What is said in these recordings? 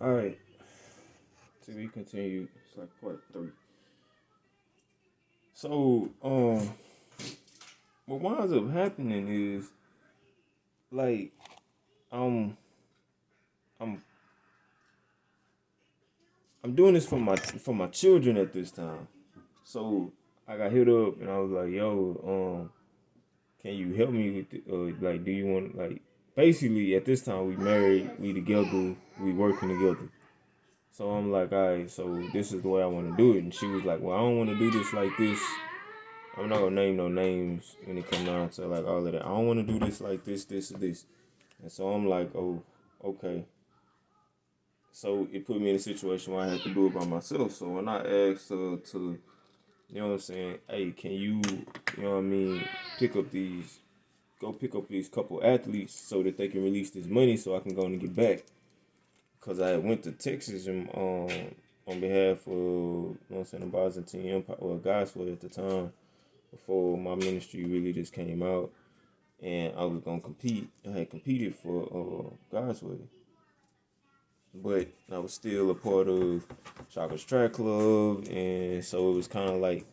All right. To be continued. It's like part three. So, what winds up happening is like um I'm I'm doing this for my children at this time. So I got hit up and I was like, yo, can you help me with like, do you want like basically at this time we married, we together, we working together. So I'm like, all right, so this is the way I want to do it. And she was like, well, I don't want to do this like this. I'm not gonna name no names when it comes down to like all of that. I don't want to do this like this, or this. And so I'm like, oh, okay. So it put me in a situation where I had to do it by myself. So when I asked her to, you know what I'm saying, hey, can you know what I mean, pick up these, go pick up these couple athletes so that they can release this money so I can go and get back. Because I went to Texas and on behalf of, you know what I'm saying, the Byzantine Empire, or Gospel at the time, before my ministry really just came out. And I was gonna compete. I had competed for God's Way, but I was still a part of Chaka's Track Club, and so it was kind of like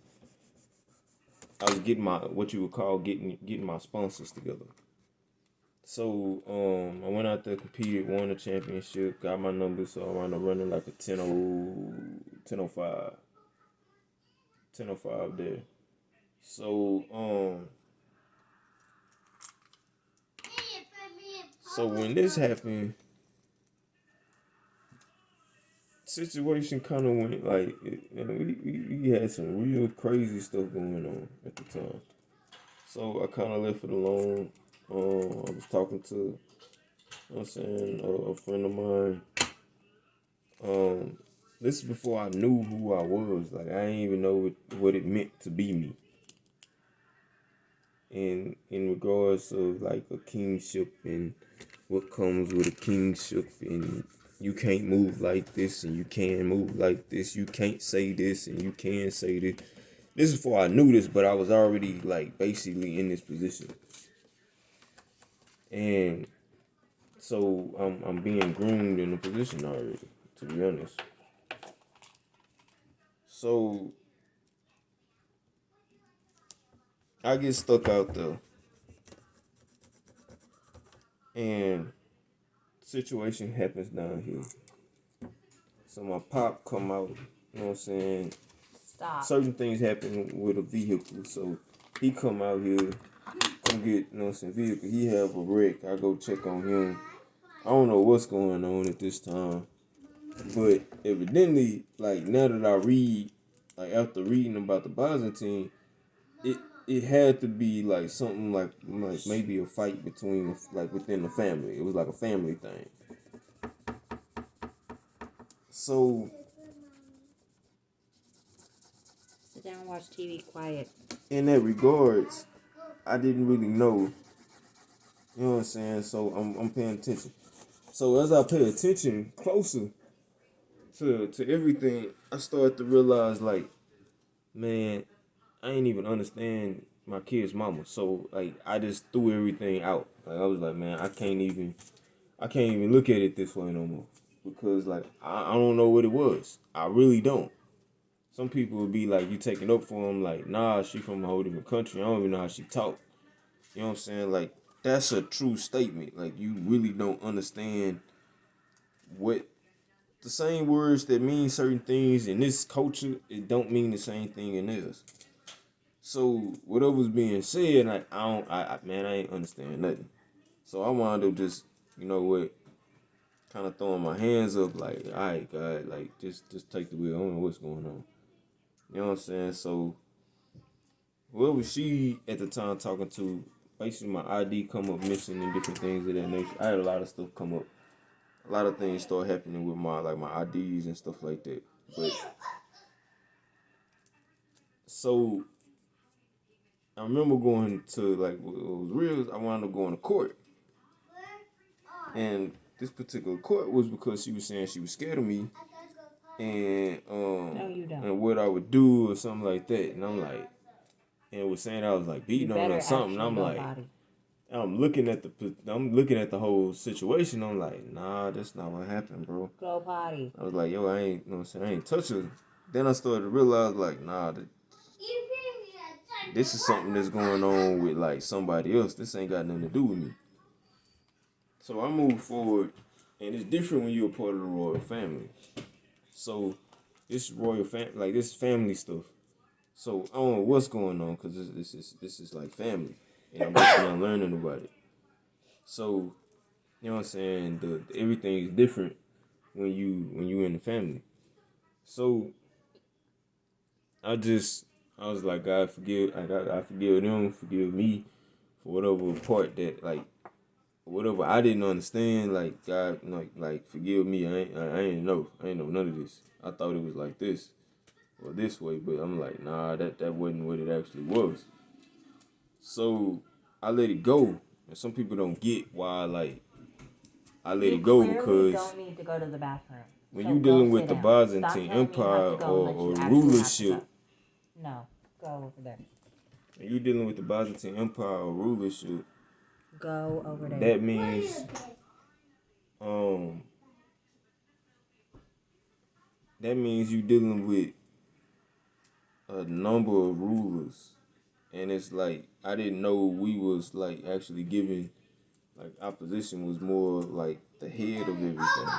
I was getting my what you would call getting my sponsors together. So I went out there, competed, won the championship, got my number, so I wound up running like a 10:05 there. So so when this happened, situation kind of went like we had some real crazy stuff going on at the time. So I kind of left it alone. I was talking to, you know what I'm saying, a friend of mine. Um, this is before I knew who I was. Like I didn't even know what it meant to be me. In regards of like a kingship and what comes with a kingship, and you can't move like this and you can move like this. You can't say this and you can say this. This is before I knew this, but I was already like basically in this position. And so I'm being groomed in a position already, to be honest. So I get stuck out there, and situation happens down here. So my pop come out, you know what I'm saying? Stop. Certain things happen with a vehicle. So he come out here, come get, you know what I'm saying, vehicle. He have a wreck. I go check on him. I don't know what's going on at this time. But evidently, like now that I read, like after reading about the Byzantine, it it had to be like something like maybe a fight between like within the family. It was like a family thing. So Sit down and watch TV quiet. in that regards, I didn't really know. You know what I'm saying? So I'm paying attention. So as I pay attention closer to everything, I start to realize like, man, I ain't even understand my kid's mama. So like I just threw everything out. Like I was like, man, I can't even look at it this way no more. Because like I don't know what it was. I really don't. Some people would be like, you taking up for them, like, nah, she from a whole different country. I don't even know how she talk. You know what I'm saying? Like, that's a true statement. Like, you really don't understand what the same words that mean certain things in this culture, it don't mean the same thing in this. So whatever was being said, like man, I ain't understand nothing. So I wound up just, you know what, kind of throwing my hands up, like, all right, God, like just take the wheel. I don't know what's going on. You know what I'm saying? So whoever she at the time talking to, basically my ID come up missing and different things of that nature. I had a lot of stuff come up. A lot of things start happening with my IDs and stuff like that. But so I remember going to like what was real. I wound up going to court, and this particular court was because she was saying she was scared of me, and No, you don't. and what I would do or something like that. And I'm like, and it was saying I was like You beating on her or better something. And actually I'm go like, potty. I'm looking at the whole situation. I'm like, nah, that's not what happened, bro. Go potty. I was like, yo, I ain't, you know what I'm saying, I ain't touch her. Then I started to realize, like, nah, this is something that's going on with like somebody else. This ain't got nothing to do with me. So I moved forward, and it's different when you're a part of the royal family. So this royal family, like this family stuff. So I don't know what's going on because this is like family, and I'm just not learning about it. So you know what I'm saying? Everything is different when you in the family. So I was like, God forgive, I forgive them, forgive me for whatever part that like whatever I didn't understand. Like God, like forgive me. I ain't know none of this. I thought it was like this or this way, but I'm like, nah, that wasn't what it actually was. So I let it go, and some people don't get why like I let it go because don't need to go to the bathroom. when So you go dealing with sit the down. Byzantine Stop telling me you have Empire to go or unless you actually have to rulership, go. No, go over there. when you dealing with the Byzantine Empire or rulership, Go over there. that means um that means you dealing with a number of rulers, and it's like I didn't know we was like actually giving like opposition was more like the head of everything.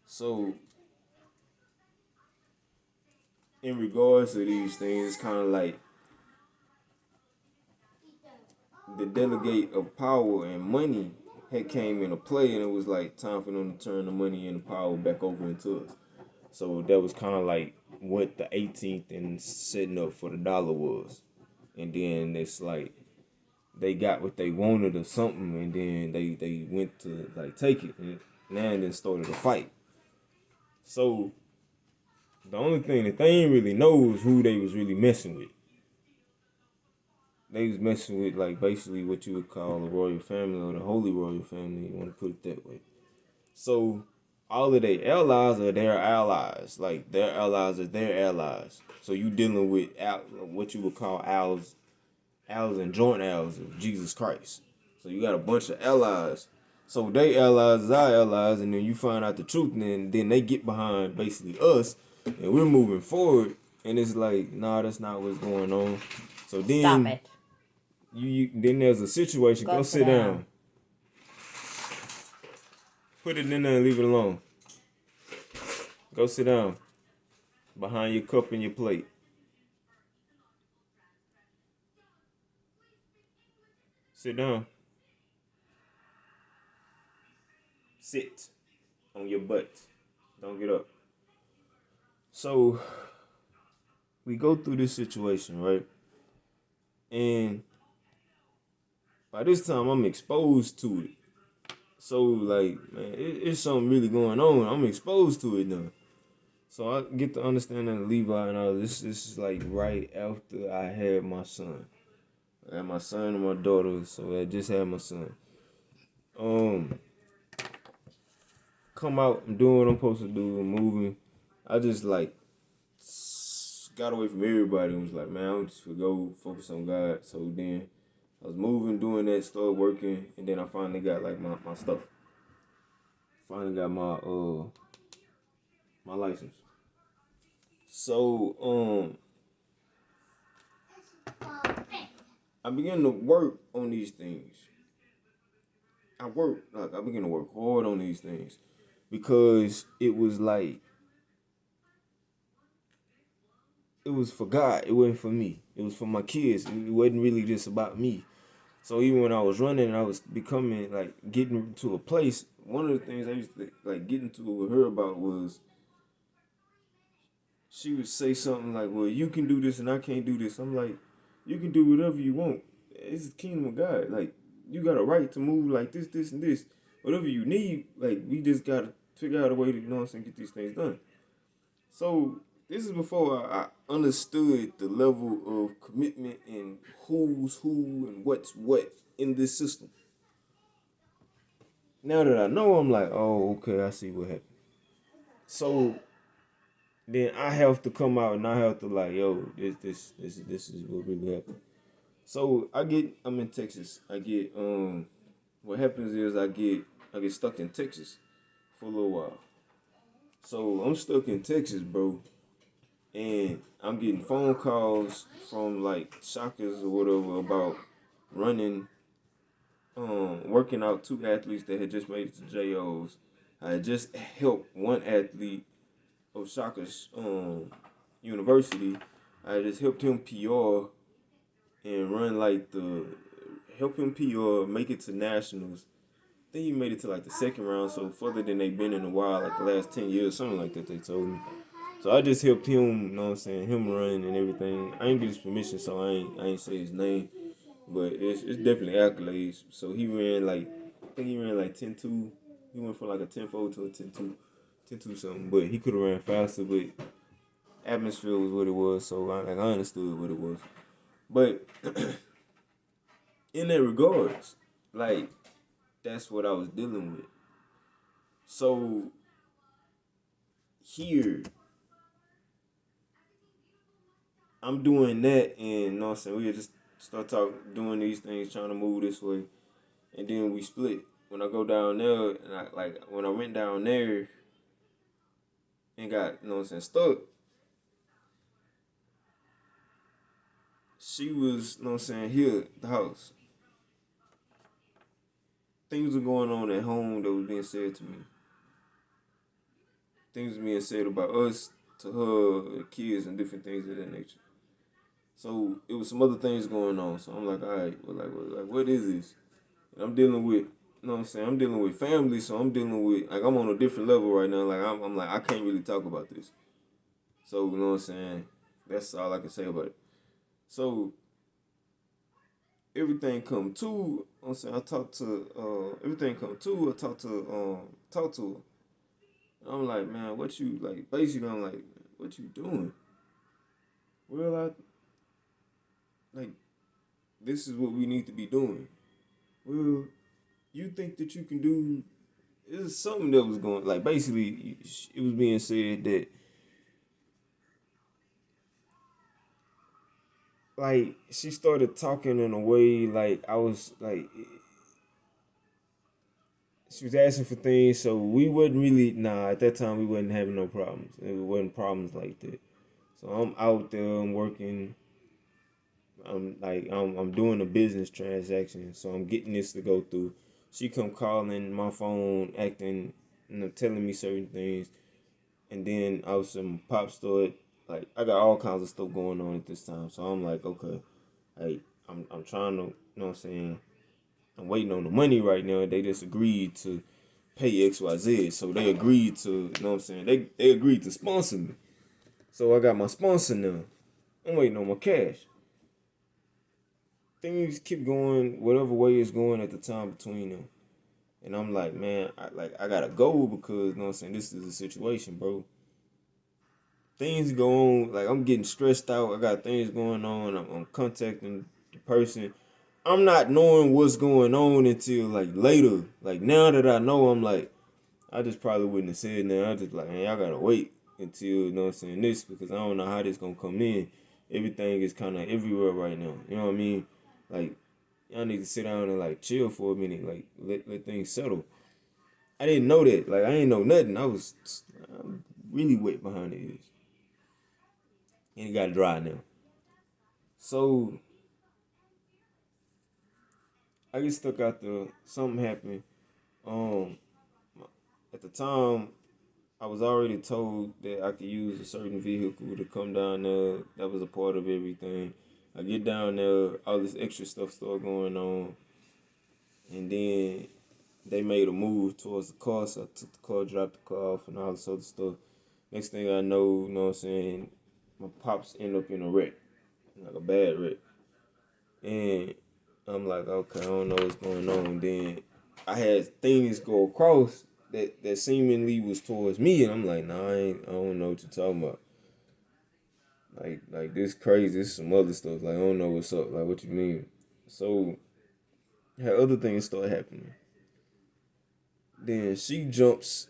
So in regards to these things, it's kind of like the delegate of power and money had came into play, and it was like time for them to turn the money and the power back over into us. So that was kind of like what the 18th and setting up for the dollar was, and then it's like they got what they wanted or something, and then they went to like take it, and now and then started a fight. So the only thing that they ain't really know is who they was really messing with. They was messing with like basically what you would call the royal family or the holy royal family. You want to put it that way. So all of their allies are their allies. Like their allies are their allies. So you dealing with what you would call allies and joint allies of Jesus Christ. So you got a bunch of allies. So they allies is our allies, and then you find out the truth, and then they get behind basically us, and we're moving forward, and it's like, nah, that's not what's going on. So then Stop it. Then there's a situation. Go sit down. Put it in there and leave it alone. Go sit down. Behind your cup and your plate. Sit down. Sit on your butt. Don't get up. So we go through this situation, right? And by this time I'm exposed to it. So like, man, it's something really going on. I'm exposed to it now. So I get to understand that Levi and all this. This is like right after I had my son. I had my son and my daughter, so I just had my son. Come out, I'm doing what I'm supposed to do, I'm moving. I just like got away from everybody and was like, man, I'm just gonna go focus on God. So then I was moving, doing that, started working, and then I finally got like my stuff. Finally got my license. So I began to work on these things. I began to work hard on these things because it was like it was for God. It wasn't for me. It was for my kids. It wasn't really just about me. So even when I was running and I was becoming like getting to a place, one of the things I used to like get into with her about was she would say something like, "Well, you can do this and I can't do this." I'm like, "You can do whatever you want. It's the kingdom of God. Like you got a right to move like this, and this. Whatever you need, like we just gotta figure out a way to, you know what I'm saying, get these things done." So this is before I understood the level of commitment and who's who and what's what in this system. Now that I know, I'm like, oh, okay, I see what happened. So then I have to come out and I have to like, yo, this is what really happened. So I'm in Texas. What happens is I get stuck in Texas for a little while. So I'm stuck in Texas, bro, and I'm getting phone calls from like shockers or whatever about running, working out two athletes that had just made it to JOs. I had just helped one athlete of Shockers University. I just helped him PR and run like the help him PR, make it to nationals. I think he made it to like the second round, so further than they've been in a while, like the last 10 years, something like that. They told me. So I just helped him, you know what I'm saying, him run and everything. I ain't get his permission, so I ain't say his name, but it's definitely accolades. So he ran like I think he ran like 10-2. He went from like a 10-4 to a 10-2, 10-2 something. But he could have ran faster, but atmosphere was what it was. So I understood what it was. But in that regards, like that's what I was dealing with. So here I'm doing that, and you know what I'm saying, we just start talking, doing these things, trying to move this way, and then we split. When I go down there, and when I went down there and got, you know what I'm saying, stuck, she was, you know what I'm saying, here at the house. Things were going on at home that was being said to me. Things were being said about us to her, the kids, and different things of that nature. So it was some other things going on. So I'm like, all right, what is this? And I'm dealing with, you know what I'm saying? I'm dealing with family, so I'm dealing with, like, I'm on a different level right now. Like, I'm like, I can't really talk about this. So, you know what I'm saying? That's all I can say about it. So, everything come to, you know what I'm saying? Everything come to, talk to her. And I'm like, man, what you, like, basically, I'm like, what you doing? Well, like, this is what we need to be doing. Well, you think that you can do, it was something that was going, like, basically, it was being said that, like, she started talking in a way like I was like, she was asking for things, so we wasn't really, nah, at that time we wasn't having no problems. It wasn't problems like that. So I'm out there, I'm working, I'm doing a business transaction, so I'm getting this to go through. She come calling my phone, acting, you know, telling me certain things, and then I was some pop store. Like, I got all kinds of stuff going on at this time, so I'm like, okay, hey, I'm trying to, you know what I'm saying, I'm waiting on the money right now. They just agreed to pay XYZ. So they agreed to, you know what I'm saying? They agreed to sponsor me. So I got my sponsor now. I'm waiting on my cash. Things keep going whatever way it's going at the time between them. And I'm like, man, I gotta go because, you know what I'm saying, this is a situation, bro. Things go on, like, I'm getting stressed out. I got things going on. I'm contacting the person. I'm not knowing what's going on until like later. Like, now that I know, I'm like, I just probably wouldn't have said nothing. I just like, man, y'all gotta wait until, you know what I'm saying, this, because I don't know how this gonna come in. Everything is kind of everywhere right now. You know what I mean? Like, y'all need to sit down and like chill for a minute. Like, let things settle. I didn't know that. Like, I ain't know nothing. I'm really wet behind the ears. And it got dry now. So I get stuck out there. Something happened. Um, at the time, I was already told that I could use a certain vehicle to come down there. That was a part of everything. I get down there, all this extra stuff started going on, and then they made a move towards the car. So I took the car, dropped the car off, and all this other stuff. Next thing I know, you know what I'm saying, my pops end up in a wreck, like a bad wreck. And I'm like, okay, I don't know what's going on. Then I had things go across that seemingly was towards me, and I'm like, nah, I don't know what you're talking about. Like this crazy, this some other stuff. Like, I don't know what's up. Like, what you mean? So had other things start happening. Then she jumps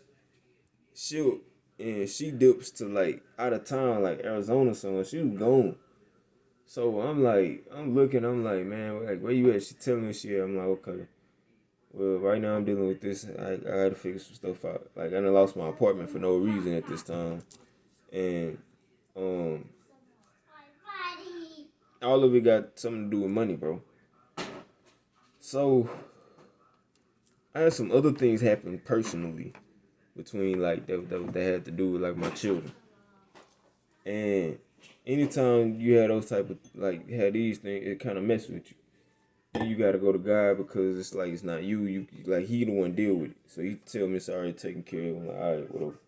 and she dips to like out of town, like Arizona somewhere. She was gone. So I'm looking, I'm like, man, like, where you at? She telling me shit. I'm like, okay. Well, right now I'm dealing with this. I gotta figure some stuff out. Like, I done lost my apartment for no reason at this time. And um all of it got something to do with money, bro. So I had some other things happen personally between like that had to do with like my children. And anytime you had those type of like had these things, it kind of mess with you. Then you gotta go to God because it's like it's not you. You like he the one deal with it. So he tell me it's already taken care of. I'm like, all right, whatever.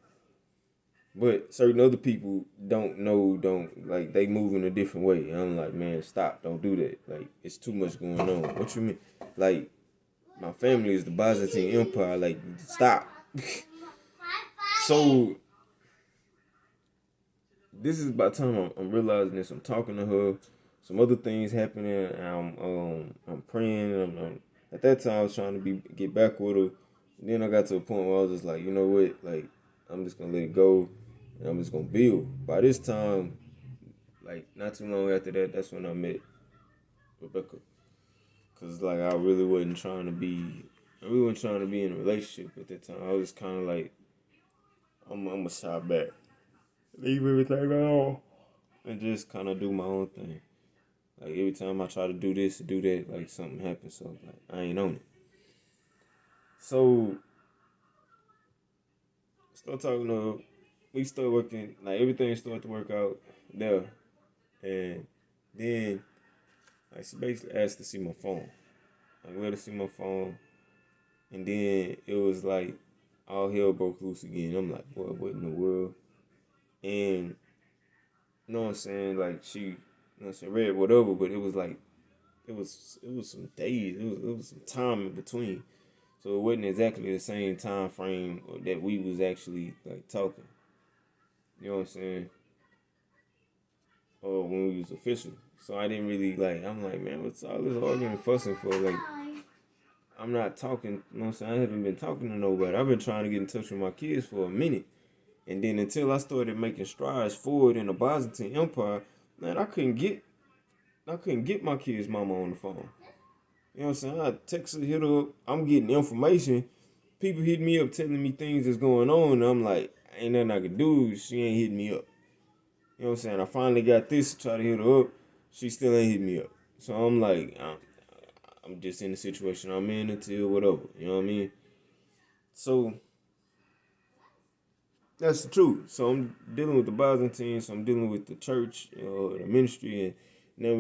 But certain other people don't know, don't like they move in a different way. And I'm like, man, stop, don't do that. Like it's too much going on. What you mean? Like my family is the Byzantine Empire. Like stop. So this is by the time I'm realizing this. I'm talking to her. Some other things happening. And I'm praying. At that time I was trying to get back with her. And then I got to a point where I was just like, you know what? Like I'm just gonna let it go, and I'm just gonna build. By this time, like not too long after that, that's when I met Rebecca. Cause like I really wasn't trying to be. I really wasn't trying to be in a relationship at that time. I was kind of like, I'm a shy back, leave everything alone, and just kind of do my own thing. Like every time I try to do this, do that, like something happens. So like I ain't on it. So start talking to her. We start working. Like everything started to work out there, and then like she basically asked to see my phone. Like let her see my phone, and then it was like all hell broke loose again. I'm like, boy, what in the world? And you know what I'm saying? Like she, you know what I'm saying, read whatever, but it was like it was some days, it was some time in between. So it wasn't exactly the same time frame that we was actually like talking. You know what I'm saying? Or when we was official. So I didn't really like I'm like, man, what's all this arguing and fussing for? Like I'm not talking, you know what I'm saying? I haven't been talking to nobody. I've been trying to get in touch with my kids for a minute. And then until I started making strides forward in the Byzantine Empire, man, I couldn't get my kid's mama on the phone. You know what I'm saying? I text her, hit her up. I'm getting information. People hit me up telling me things that's going on. And I'm like, ain't nothing I can do. She ain't hitting me up. You know what I'm saying? I finally got this to try to hit her up. She still ain't hit me up. So I'm like, I'm just in the situation I'm in until whatever. You know what I mean? So that's the truth. So I'm dealing with the Byzantine. So I'm dealing with the church, the ministry, and now I'm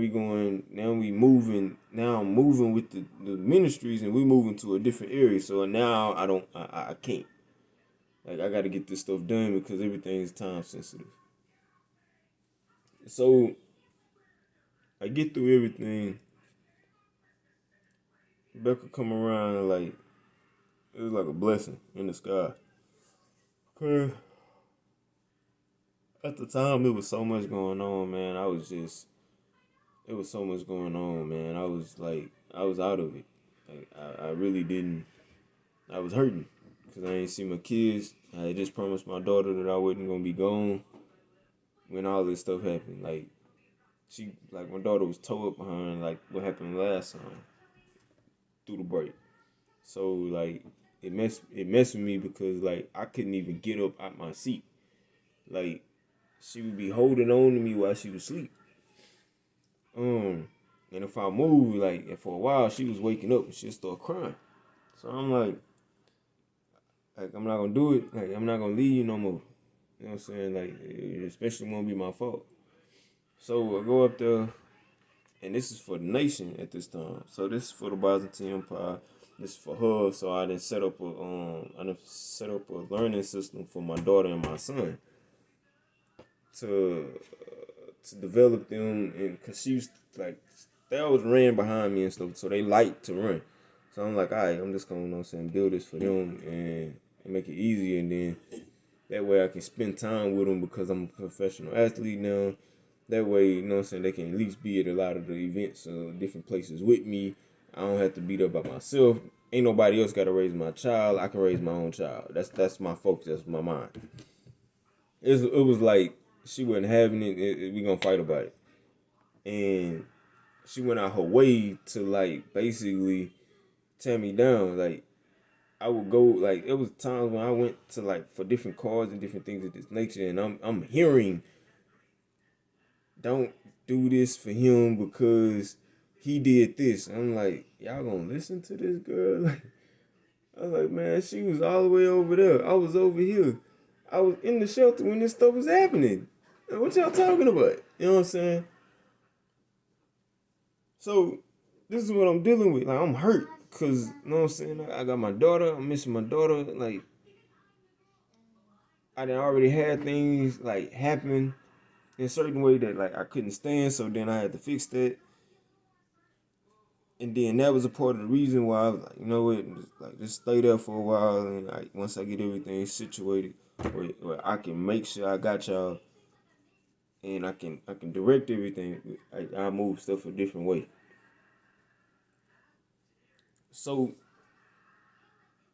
moving with the ministries, and we moving to a different area. So now I can't. Like I got to get this stuff done because everything is time sensitive. So I get through everything. Becca come around and like it was like a blessing in the sky. Cause at the time it was so much going on, man. It was so much going on, man. I was out of it. Like I really didn't. I was hurting because I ain't see my kids. I had just promised my daughter that I wasn't gonna be gone when all this stuff happened. Like my daughter was towed up behind like what happened last time through the break. So like it messed with me because like I couldn't even get up out my seat. Like she would be holding on to me while she was asleep. And if I moved, like, and for a while, she was waking up and she'd start crying. So I'm like, I'm not gonna do it. Like, I'm not gonna leave you no more. You know what I'm saying? Like, it especially won't be my fault. So I go up there, and this is for the nation at this time. So this is for the Byzantine Empire. This is for her. So I done set up a learning system for my daughter and my son to develop them, and cause she was like they always ran behind me and stuff, so they like to run. So I'm like, all right, I'm just gonna, you know what I'm saying, build this for them and make it easier, and then that way I can spend time with them because I'm a professional athlete now. That way, you know what I'm saying, they can at least be at a lot of the events, different places with me. I don't have to be there by myself. Ain't nobody else got to raise my child. I can raise my own child. That's my focus. That's my mind. It was like she wasn't having it. We gonna fight about it. and she went out her way to like basically tear me down. Like I would go like it was times when I went to like for different cars and different things of this nature, and I'm hearing, don't do this for him because he did this. I'm like, y'all gonna listen to this girl? Like, I was like, man, she was all the way over there. I was over here. I was in the shelter when this stuff was happening. Like, what y'all talking about? You know what I'm saying? So this is what I'm dealing with. Like I'm hurt because you know what I'm saying. I got my daughter. I'm missing my daughter. Like I done already had things like happen in a certain way that like I couldn't stand. So then I had to fix that. And then that was a part of the reason why I was like, you know what, just stay there for a while, and like once I get everything situated, where I can make sure I got y'all, and I can direct everything. I move stuff a different way. So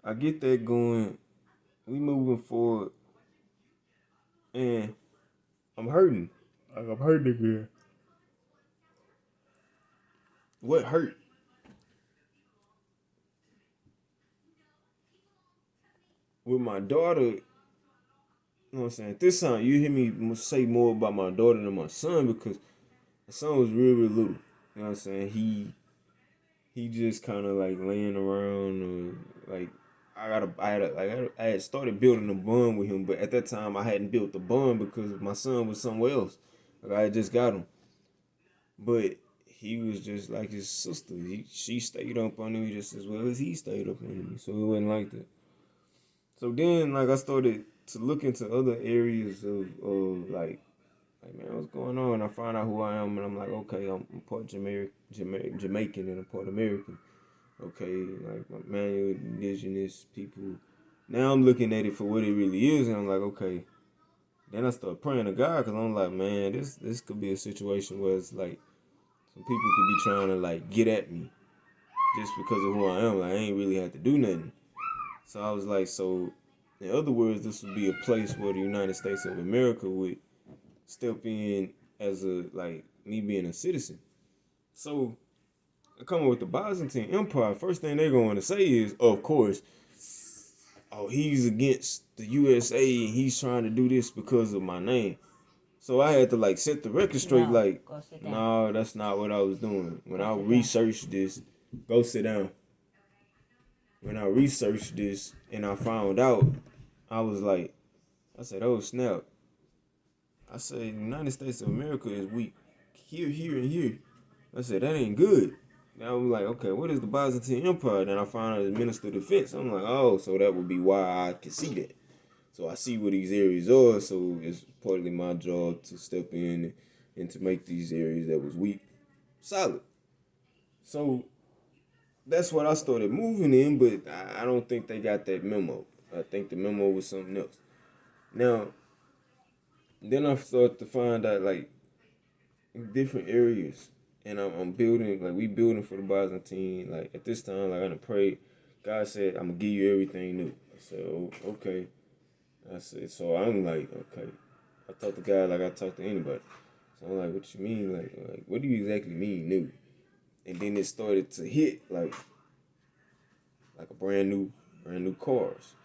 I get that going. We moving forward, and I'm hurting. Like I'm hurting again. What hurt? With my daughter, you know what I'm saying? This time you hear me say more about my daughter than my son because my son was real, real little. You know what I'm saying? He just kind of like laying around, or like I had started building a bond with him, but at that time I hadn't built the bond because my son was somewhere else. Like I had just got him, but he was just like his sister. She stayed up on me just as well as he stayed up on me, so it wasn't like that. So then like I started to look into other areas of like man, what's going on? I find out who I am, and I'm like, okay, I'm part Jamaican, and I'm part American. Okay, like my manual indigenous people. Now I'm looking at it for what it really is, and I'm like, okay. Then I start praying to God because I'm like, man, this could be a situation where it's like some people could be trying to like get at me just because of who I am. Like I ain't really had to do nothing. So I was like, so in other words, this would be a place where the United States of America would step in as a like me being a citizen. So I come up with the Byzantine Empire. First thing they're going to say is, of course, oh, he's against the USA and he's trying to do this because of my name. So I had to like set the record straight. No, Like, go sit down. no, that's not what I was doing. When Go I sit down. researched this, go sit down. When I researched this and I found out, I was like, I said, oh snap. I said, the United States of America is weak. Here, here, and here. I said, that ain't good. Now I'm like, okay, what is the Byzantine Empire? Then I found out as Minister of Defense. I'm like, oh, so that would be why I can see that. So I see where these areas are, so it's partly my job to step in and to make these areas that was weak solid. So that's what I started moving in, but I don't think they got that memo. I think the memo was something else. Now, then I started to find out like different areas, and I'm building like we building for the Byzantine. Like at this time, like I done prayed. God said, "I'm gonna give you everything new." I said, "Oh, okay." I said, so I'm like, okay. I talk to God like I talk to anybody. So I'm like, what you mean? Like what do you exactly mean new? And then it started to hit like a brand new cars,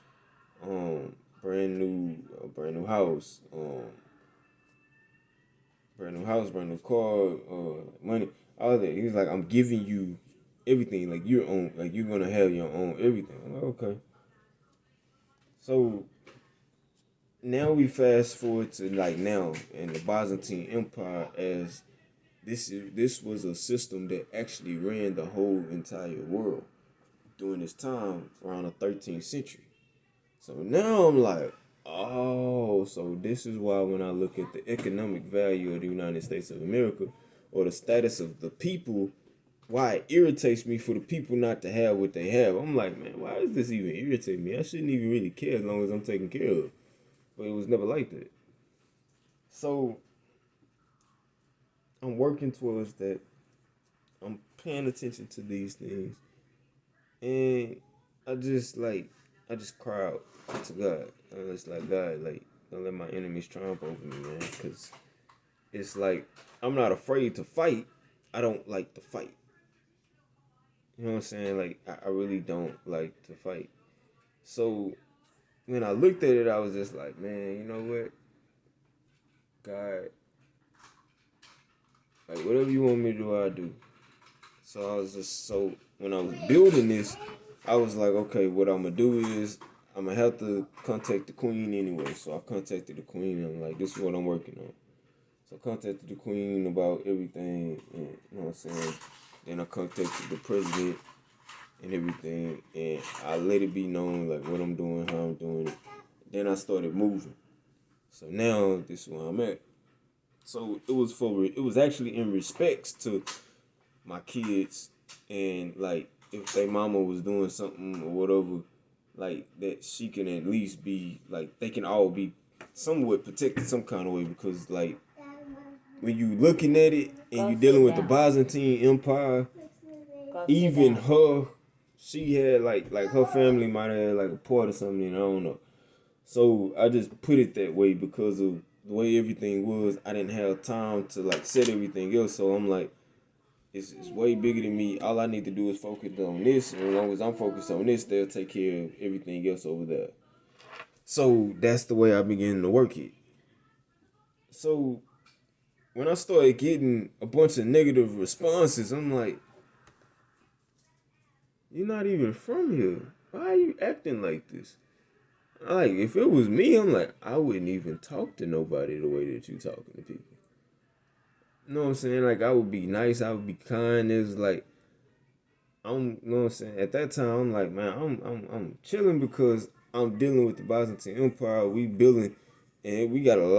brand new house, brand new car, money, all that. He's like, I'm giving you everything, like your own, like you're gonna have your own everything. I'm like, okay. So now we fast forward to like now in the Byzantine Empire, as this was a system that actually ran the whole entire world during this time around the 13th century. So now I'm like, oh, so this is why when I look at the economic value of the United States of America or the status of the people, why it irritates me for the people not to have what they have. I'm like, man, why does this even irritate me? I shouldn't even really care as long as I'm taken care of. But it was never like that. So I'm working towards that. I'm paying attention to these things. And I just cry out to God. I was like, God, like, don't let my enemies triumph over me, man. Because it's like I'm not afraid to fight. I don't like to fight. You know what I'm saying? Like I really don't like to fight. So when I looked at it, I was just like, man, you know what, God, like whatever you want me to do, I'll do. So I was just so when I was building this, I was like, okay, what I'm gonna do is I'm gonna have to contact the queen anyway. So I contacted the queen. And I'm like, this is what I'm working on. So I contacted the queen about everything, and you know what I'm saying. Then I contacted the president and everything, and I let it be known like what I'm doing, how I'm doing it. Then I started moving. So now this is where I'm at. So it was actually in respects to my kids, and like if their mama was doing something or whatever, like that she can at least be like they can all be somewhat protected some kind of way, because like when you looking at it and Go you sit dealing with the down. Byzantine Empire, Go sit even down. her, she had like her family might have had like a part or something, I don't know. So I just put it that way because of the way everything was. I didn't have time to like set everything else, so I'm like, it's way bigger than me. All I need to do is focus on this, and as long as I'm focused on this, they'll take care of everything else over there. So that's the way I began to work it. So when I started getting a bunch of negative responses, I'm like, you're not even from here. Why are you acting like this? Like, if it was me, I'm like, I wouldn't even talk to nobody the way that you talking to people. You know what I'm saying? Like, I would be nice, I would be kind. It's like, you know what I'm saying? At that time, I'm like, man, I'm chilling because I'm dealing with the Byzantine Empire. We building, and we got a lot